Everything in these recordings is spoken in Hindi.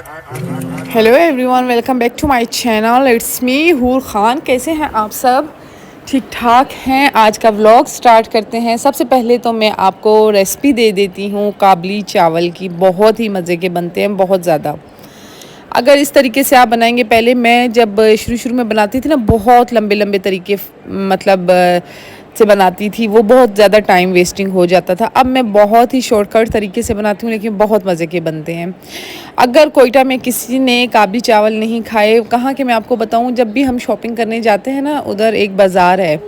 Hello everyone, welcome back to my channel. It's me Hoor Khan. कैसे हैं आप सब? ठीक ठाक हैं। आज का व्लॉग स्टार्ट करते हैं। सबसे पहले तो मैं आपको रेसिपी दे देती हूँ काबली चावल की। बहुत ही मज़े के बनते हैं, बहुत ज़्यादा। अगर इस तरीके से आप बनाएंगे, पहले मैं जब शुरू में बनाती थी ना, बहुत लंबे लंबे तरीके मतलब से बनाती थी, वो बहुत ज़्यादा टाइम वेस्टिंग हो जाता था। अब मैं बहुत ही शॉर्टकट तरीके से बनाती हूँ, लेकिन बहुत मज़े के बनते हैं। अगर कोयटा में किसी ने काबली चावल नहीं खाए, कहाँ के मैं आपको बताऊँ, जब भी हम शॉपिंग करने जाते हैं ना, उधर एक बाज़ार है,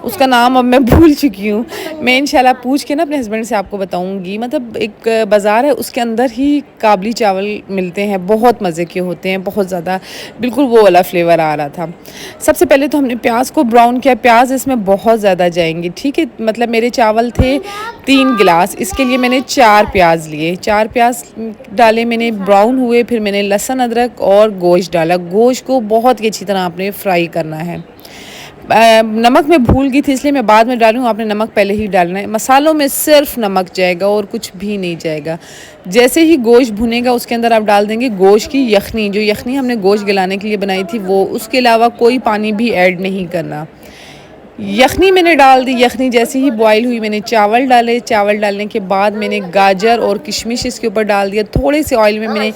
उसका नाम अब मैं भूल चुकी हूँ। मैं इंशाल्लाह पूछ के ना अपने हस्बैंड से आपको बताऊँगी। मतलब एक बाज़ार है, उसके अंदर ही काबली चावल मिलते हैं, बहुत मज़े के होते हैं, बहुत ज़्यादा। बिल्कुल वो वाला फ्लेवर आ रहा था। सबसे पहले तो हमने प्याज को ब्राउन किया। प्याज इसमें बहुत ज़्यादा जाएंगे, ठीक है। मतलब मेरे चावल थे 3 गिलास, इसके लिए मैंने 4 प्याज लिए। 4 प्याज डाले मैंने, ब्राउन हुए। फिर मैंने लहसुन अदरक और गोश्त डाला। गोश्त को बहुत ही अच्छी तरह आपने फ्राई करना है। नमक मैं भूल गई थी, इसलिए मैं बाद में डालूँ। आपने नमक पहले ही डालना है। मसालों में सिर्फ नमक जाएगा और कुछ भी नहीं जाएगा। जैसे ही गोश्त भुनेगा, उसके अंदर आप डाल देंगे गोश्त की यखनी। जो यखनी हमने गोश्त गलाने के लिए बनाई थी वो, उसके अलावा कोई पानी भी ऐड नहीं करना। यखनी मैंने डाल दी। यखनी जैसे ही बॉईल हुई, मैंने चावल डाले। चावल डालने के बाद मैंने गाजर और किशमिश इसके ऊपर डाल दिया। थोड़े से ऑयल में मैंने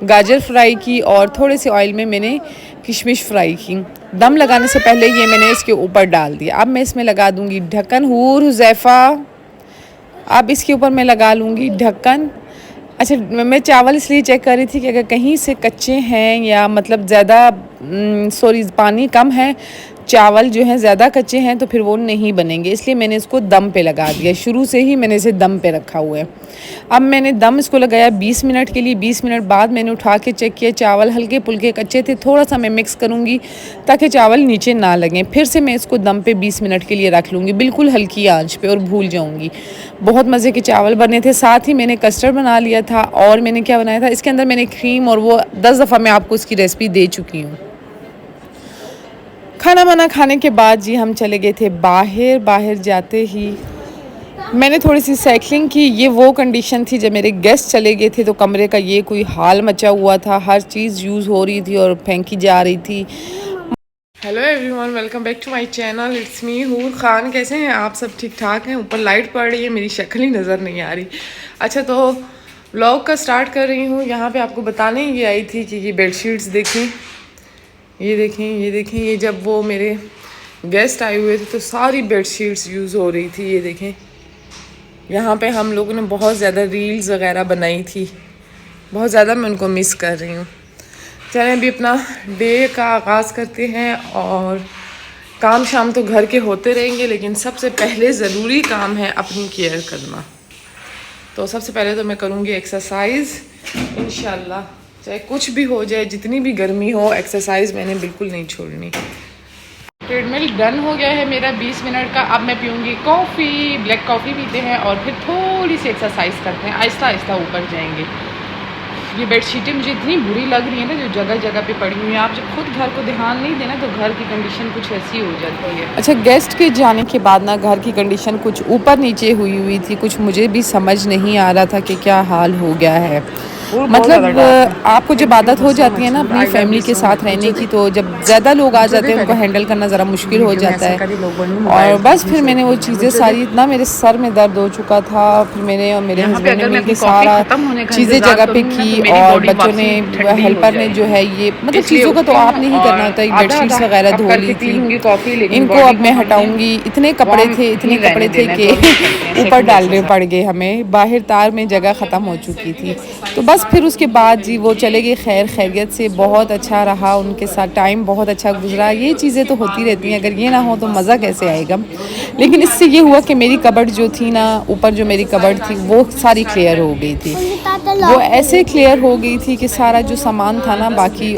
गाजर फ्राई की और थोड़े से ऑयल में मैंने किशमिश फ्राई की। दम लगाने से पहले ये मैंने इसके ऊपर डाल दिया। अब मैं इसमें लगा दूंगी ढक्कन। हूर हुज़ैफ़ा, अब इसके ऊपर मैं लगा लूँगी ढक्कन। अच्छा, मैं चावल इसलिए चेक कर रही थी कि अगर कहीं से कच्चे हैं या मतलब ज़्यादा पानी कम है, चावल जो हैं ज़्यादा कच्चे हैं, तो फिर वो नहीं बनेंगे। इसलिए मैंने इसको दम पे लगा दिया। शुरू से ही मैंने इसे दम पे रखा हुआ है। अब मैंने दम इसको लगाया 20 मिनट के लिए। 20 मिनट बाद मैंने उठा के चेक किया, चावल हल्के पुल्के कच्चे थे। थोड़ा सा मैं मिक्स करूँगी ताकि चावल नीचे ना लगें। फिर से मैं इसको दम पे 20 मिनट के लिए रख लूँगी, बिल्कुल हल्की आंच पे, और भूल जाऊँगी। बहुत मज़े के चावल बने थे। साथ ही मैंने कस्टर्ड बना लिया था। और मैंने क्या बनाया था, इसके अंदर मैंने क्रीम, और वो 10 दफ़ा मैं आपको इसकी रेसिपी दे चुकी हूँ। खाना वाना खाने के बाद जी हम चले गए थे बाहर। बाहर जाते ही मैंने थोड़ी सी साइकिलिंग की। ये वो कंडीशन थी जब मेरे गेस्ट चले गए थे, तो कमरे का ये कोई हाल मचा हुआ था। हर चीज़ यूज़ हो रही थी और फेंकी जा रही थी। Hello everyone, welcome back to my channel. It's me Hoor Khan. कैसे हैं आप सब? ठीक ठाक हैं? ऊपर लाइट पड़ रही है, मेरी शक्ल ही नज़र नहीं आ रही। अच्छा, तो व्लॉग का स्टार्ट कर रही हूँ। यहाँ पे आपको बताने ये आई थी कि ये बेडशीट्स देखें, ये देखें, ये देखें। ये जब वो मेरे गेस्ट आए हुए थे तो सारी बेडशीट्स यूज़ हो रही थी। ये देखें, यहाँ पे हम लोगों ने बहुत ज़्यादा रील्स वगैरह बनाई थी। बहुत ज़्यादा मैं उनको मिस कर रही हूँ। चलें अभी अपना डे का आगाज़ करते हैं। और काम शाम तो घर के होते रहेंगे, लेकिन सबसे पहले ज़रूरी काम है अपनी केयर करना। तो सबसे पहले तो मैं करूँगी एक्सरसाइज इंशाल्लाह। चाहे कुछ भी हो जाए, जितनी भी गर्मी हो, एक्सरसाइज मैंने बिल्कुल नहीं छोड़नी। ट्रेडमिल डन हो गया है मेरा 20 मिनट का। अब मैं पीऊँगी कॉफ़ी। ब्लैक कॉफ़ी पीते हैं और फिर थोड़ी सी एक्सरसाइज करते हैं। आहिस्ता आहिस्ता ऊपर जाएंगे। ये बेडशीटें मुझे इतनी बुरी लग रही है ना, जो जगह जगह पे पड़ी हुई हैं। आप जब खुद घर को ध्यान नहीं देना तो घर की कंडीशन कुछ ऐसी हो जाती है। अच्छा, गेस्ट के जाने के बाद ना घर की कंडीशन कुछ ऊपर नीचे हुई थी। कुछ मुझे भी समझ नहीं आ रहा था कि क्या हाल हो गया है। मतलब आपको जब आदत हो जाती है ना अपनी फैमिली के साथ रहने की, तो जब ज़्यादा लोग आ जाते हैं उनको हैंडल करना ज़रा मुश्किल हो जाता है। और बस फिर मैंने वो चीज़ें सारी, इतना मेरे सर में दर्द हो चुका था। फिर मैंने और मेरे हस्बैंड ने मिलकर सारा चीज़ें जगह पे की। और बच्चों ने, हेल्पर ने जो है, ये मतलब चीज़ों का तो आप नहीं करना होता। बेडशीट्स वगैरह धो ली थी, इनको अब मैं हटाऊंगी। इतने कपड़े थे कि ऊपर डालने पड़ गए हमें। बाहर तार में जगह ख़त्म हो चुकी थी। तो बस फिर उसके बाद जी वो चले गए खैर खैरियत से। बहुत अच्छा रहा उनके साथ, टाइम बहुत अच्छा गुजरा। ये चीज़ें तो होती रहती हैं, अगर ये ना हो तो मज़ा कैसे आएगा। लेकिन इससे ये हुआ कि मेरी कबर्ड जो थी ना, ऊपर जो मेरी कबर्ड थी, वो सारी क्लियर हो गई थी। वो ऐसे क्लियर हो गई थी कि सारा जो सामान था ना, बाकी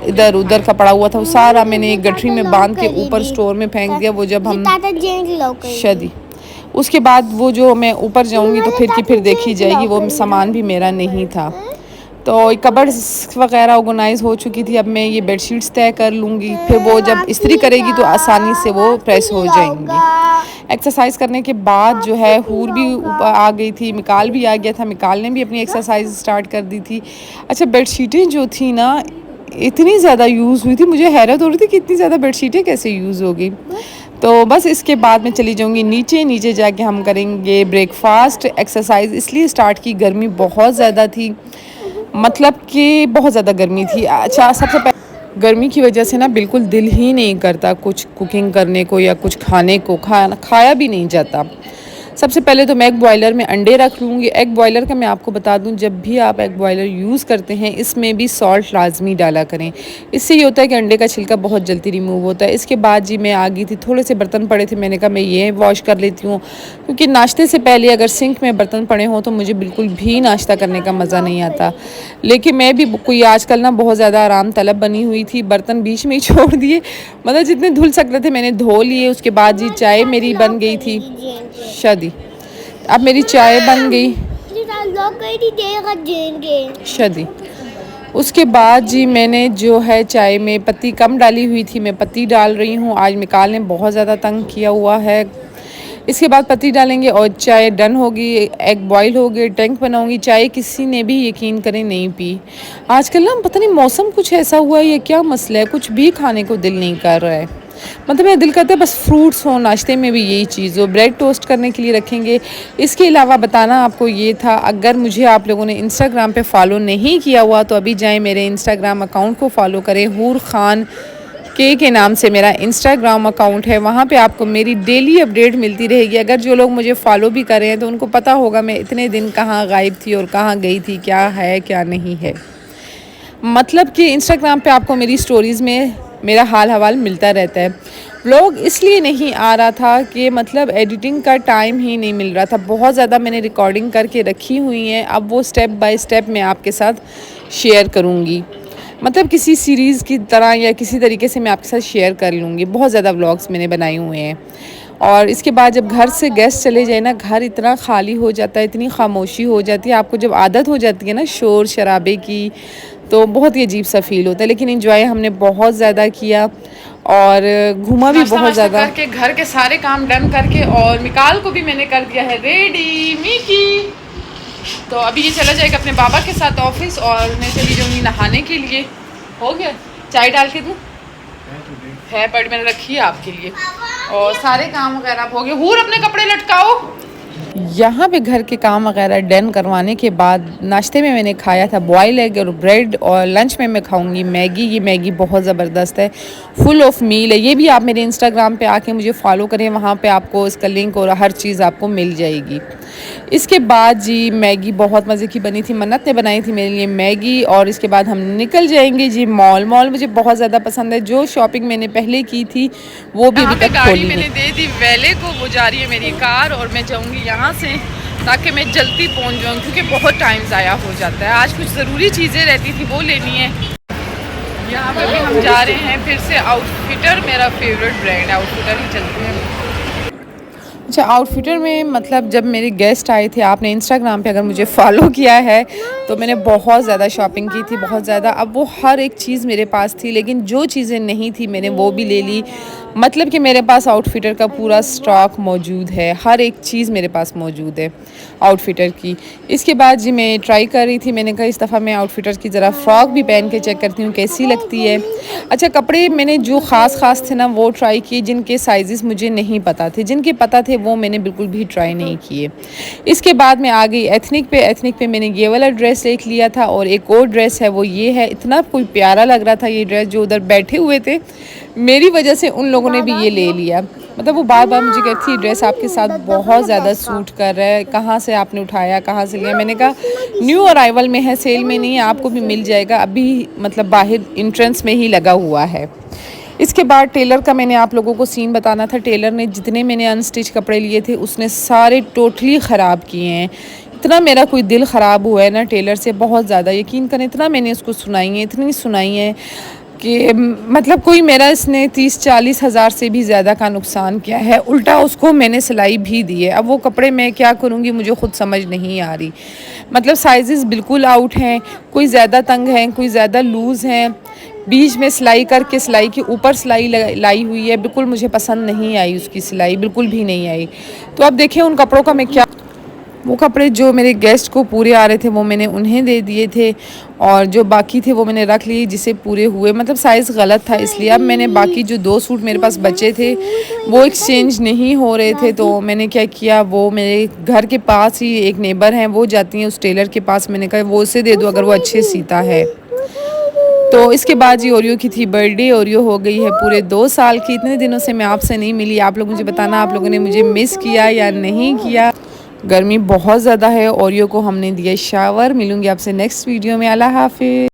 इधर उधर का पड़ा हुआ था, वो सारा मैंने एक गठरी में बांध के ऊपर स्टोर में फेंक दिया। वो जब हम शादी, उसके बाद वो जो मैं ऊपर जाऊंगी तो फिर की फिर देखी जाएगी, वो सामान भी मेरा नहीं था। तो कबर्ड्स वगैरह ऑर्गेनाइज हो चुकी थी। अब मैं ये बेडशीट्स तय कर लूँगी, फिर वो जब इस्त्री करेगी तो आसानी से वो प्रेस हो जाएंगी। एक्सरसाइज करने के बाद जो है हूर भी ऊपर आ गई थी, मिकाल भी आ गया था, मिकाल ने भी अपनी एक्सरसाइज स्टार्ट कर दी थी। अच्छा, बेडशीटें जो थी ना इतनी ज़्यादा यूज़ हुई थी, मुझे हैरत हो रही थी कि इतनी ज़्यादा बेडशीटें कैसे यूज़ हो गई। तो बस इसके बाद मैं चली जाऊंगी नीचे। नीचे जाके हम करेंगे ब्रेकफास्ट। एक्सरसाइज इसलिए स्टार्ट की, गर्मी बहुत ज़्यादा थी, मतलब कि बहुत ज़्यादा गर्मी थी। अच्छा, सबसे पहले गर्मी की वजह से ना बिल्कुल दिल ही नहीं करता कुछ कुकिंग करने को या कुछ खाने को, खाया भी नहीं जाता। सबसे पहले तो मैं एग बॉयलर में अंडे रख लूँगी। एग बॉयलर का मैं आपको बता दूं, जब भी आप एग बॉयलर यूज़ करते हैं इसमें भी सॉल्ट लाजमी डाला करें। इससे ये होता है कि अंडे का छिलका बहुत जल्दी रिमूव होता है। इसके बाद जी मैं आ गई थी, थोड़े से बर्तन पड़े थे, मैंने कहा मैं ये वॉश कर लेती हूँ, क्योंकि नाश्ते से पहले अगर सिंक में बर्तन पड़े हों तो मुझे बिल्कुल भी नाश्ता करने का मज़ा नहीं आता। लेकिन मैं भी कोई आजकल ना बहुत ज़्यादा आराम तलब बनी हुई थी, बर्तन बीच में ही छोड़ दिए, मतलब जितने धुल सकते थे मैंने धो लिए। उसके बाद जी चाय मेरी बन गई थी। शादी अब मेरी चाय बन गई शादी। उसके बाद जी मैंने जो है चाय में पत्ती कम डाली हुई थी, मैं पत्ती डाल रही हूँ। आज मिकाल ने बहुत ज़्यादा तंग किया हुआ है। इसके बाद पत्ती डालेंगे और चाय डन होगी, एग बॉईल हो गए, टैंक बनाऊंगी। चाय किसी ने भी यकीन करें नहीं पी। आजकल ना पता नहीं मौसम कुछ ऐसा हुआ है या क्या मसला है, कुछ भी खाने को दिल नहीं कर रहा है। मतलब मेरा दिल करता है बस फ्रूट्स हो, नाश्ते में भी यही चीज़ हो। ब्रेड टोस्ट करने के लिए रखेंगे। इसके अलावा बताना आपको ये था, अगर मुझे आप लोगों ने इंस्टाग्राम पे फॉलो नहीं किया हुआ तो अभी जाएं मेरे इंस्टाग्राम अकाउंट को फॉलो करें। हूर खान के नाम से मेरा इंस्टाग्राम अकाउंट है, वहाँ पे आपको मेरी डेली अपडेट मिलती रहेगी। अगर जो लोग मुझे फॉलो भी कर रहे हैं तो उनको पता होगा मैं इतने दिन कहाँ गायब थी और कहाँ गई थी, क्या है क्या नहीं है। मतलब कि इंस्टाग्राम पे आपको मेरी स्टोरीज़ में मेरा हाल हवाल मिलता रहता है। व्लॉग इसलिए नहीं आ रहा था कि मतलब एडिटिंग का टाइम ही नहीं मिल रहा था। बहुत ज़्यादा मैंने रिकॉर्डिंग करके रखी हुई हैं, अब वो स्टेप बाय स्टेप मैं आपके साथ शेयर करूँगी। मतलब किसी सीरीज़ की तरह या किसी तरीके से मैं आपके साथ शेयर कर लूँगी। बहुत ज़्यादा व्लॉग्स मैंने बनाए हुए हैं। और इसके बाद जब घर से गेस्ट चले जाए ना, घर इतना खाली हो जाता है, इतनी खामोशी हो जाती है। आपको जब आदत हो जाती है ना शोर शराबे की, तो बहुत ही अजीब सा फील होता है। लेकिन एंजॉय हमने बहुत ज़्यादा किया और घूमा भी बहुत ज़्यादा करके, घर के सारे काम डन करके। और मिकाल को भी मैंने कर दिया है रेडी, मिकी। तो अभी ये चला जाएगा अपने बाबा के साथ ऑफिस और मैं चली जाऊँगी नहाने के लिए। हो गया, चाय डाल के दूँ है, पर मैंने रखी है आपके लिए। और सारे काम वगैरह हो गए। हूर अपने कपड़े लटकाओ। यहाँ पे घर के काम वगैरह डन करवाने के बाद नाश्ते में मैंने खाया था बॉयल एग और ब्रेड, और लंच में मैं खाऊंगी मैगी। ये मैगी बहुत ज़बरदस्त है, फुल ऑफ मील है। ये भी आप मेरे इंस्टाग्राम पे आके मुझे फॉलो करें, वहाँ पे आपको इसका लिंक और हर चीज़ आपको मिल जाएगी। इसके बाद जी मैगी बहुत मज़े की बनी थी, मन्नत ने बनाई थी मेरे लिए मैगी। और इसके बाद हम निकल जाएंगे जी मॉल। मॉल मुझे बहुत ज़्यादा पसंद है। जो शॉपिंग मैंने पहले की थी वो भी अभी तक खोली नहीं। मैंने दे दी वेले को, वो जा रही है मेरी कार और मैं जाऊँगी यहाँ से ताकि मैं जल्दी पहुँच जाऊँ, क्योंकि बहुत टाइम ज़ाया हो जाता है। आज कुछ ज़रूरी चीज़ें रहती थी वो लेनी है। यहाँ पे भी हम जा रहे हैं फिर से आउटफिटर, मेरा फेवरेट ब्रांड आउटफिटर ही चलते हैं। अच्छा, आउटफिटर में मतलब जब मेरे गेस्ट आए थे, आपने इंस्टाग्राम पे अगर मुझे फॉलो किया है तो मैंने बहुत ज़्यादा शॉपिंग की थी, बहुत ज़्यादा। अब वो हर एक चीज़ मेरे पास थी, लेकिन जो चीज़ें नहीं थी मैंने वो भी ले ली। मतलब कि मेरे पास आउटफिटर का पूरा स्टॉक मौजूद है, हर एक चीज़ मेरे पास मौजूद है आउटफिटर की। इसके बाद जी मैं ट्राई कर रही थी, मैंने कहा इस दफ़ा मैं आउटफिटर की ज़रा फ्रॉक भी पहन के चेक करती हूँ कैसी लगती है। अच्छा, कपड़े मैंने जो ख़ास थे ना वो ट्राई किए, जिनके साइज़ मुझे नहीं पता थे, जिनके पता थे वो मैंने बिल्कुल भी ट्राई नहीं किए। इसके बाद मैं आ गई एथनिक पे। एथनिक पे मैंने ये वाला ड्रेस देख लिया था और एक और ड्रेस है वो ये है। इतना कोई प्यारा लग रहा था ये ड्रेस, जो उधर बैठे हुए थे मेरी वजह से उन लोगों ने भी ये ले लिया। मतलब वो बार बार मुझे कहती थी ड्रेस आपके साथ बहुत ज़्यादा सूट कर रहा है, कहाँ से आपने उठाया, कहाँ से लिया। मैंने कहा न्यू अराइवल में है, सेल में नहीं है, आपको भी मिल जाएगा, अभी मतलब बाहर इंट्रेंस में ही लगा हुआ है। इसके बाद टेलर का मैंने आप लोगों को सीन बताना था। टेलर ने जितने मैंने अनस्टिच कपड़े लिए थे उसने सारे टोटली ख़राब किए हैं। इतना मेरा कोई दिल ख़राब हुआ है ना टेलर से, बहुत ज़्यादा। यकीन करें इतना मैंने उसको सुनाई है, इतनी सुनाई है। कि मतलब कोई मेरा इसने 30-40 हज़ार से भी ज़्यादा का नुकसान किया है। उल्टा उसको मैंने सिलाई भी दी है। अब वो कपड़े मैं क्या करूँगी मुझे ख़ुद समझ नहीं आ रही। मतलब साइज़ेस बिल्कुल आउट हैं, कोई ज़्यादा तंग हैं, कोई ज़्यादा लूज़ हैं। बीच में सिलाई करके सिलाई के ऊपर सिलाई लाई हुई है, बिल्कुल मुझे पसंद नहीं आई उसकी सिलाई, बिल्कुल भी नहीं आई। तो अब देखिए उन कपड़ों का मैं क्या, वो कपड़े जो मेरे गेस्ट को पूरे आ रहे थे वो मैंने उन्हें दे दिए थे और जो बाकी थे वो मैंने रख लिए जिसे पूरे हुए। मतलब साइज़ गलत था इसलिए अब मैंने बाकी जो 2 सूट मेरे पास बचे थे वो एक्सचेंज नहीं हो रहे थे, तो मैंने क्या किया, वो मेरे घर के पास ही एक नेबर हैं, वो जाती हैं उस टेलर के पास, मैंने कहा वो उसे दे दो अगर वो अच्छे सीता है। तो इसके बाद जी ओरियो की थी बर्थडे, ओरियो हो गई है पूरे 2 साल की। इतने दिनों से मैं आपसे नहीं मिली, आप लोग मुझे बताना आप लोगों ने मुझे मिस किया या नहीं किया। गर्मी बहुत ज़्यादा है, ओरियो को हमने दिया शावर। मिलूंगी आपसे नेक्स्ट वीडियो में। अल्लाह हाफिज़।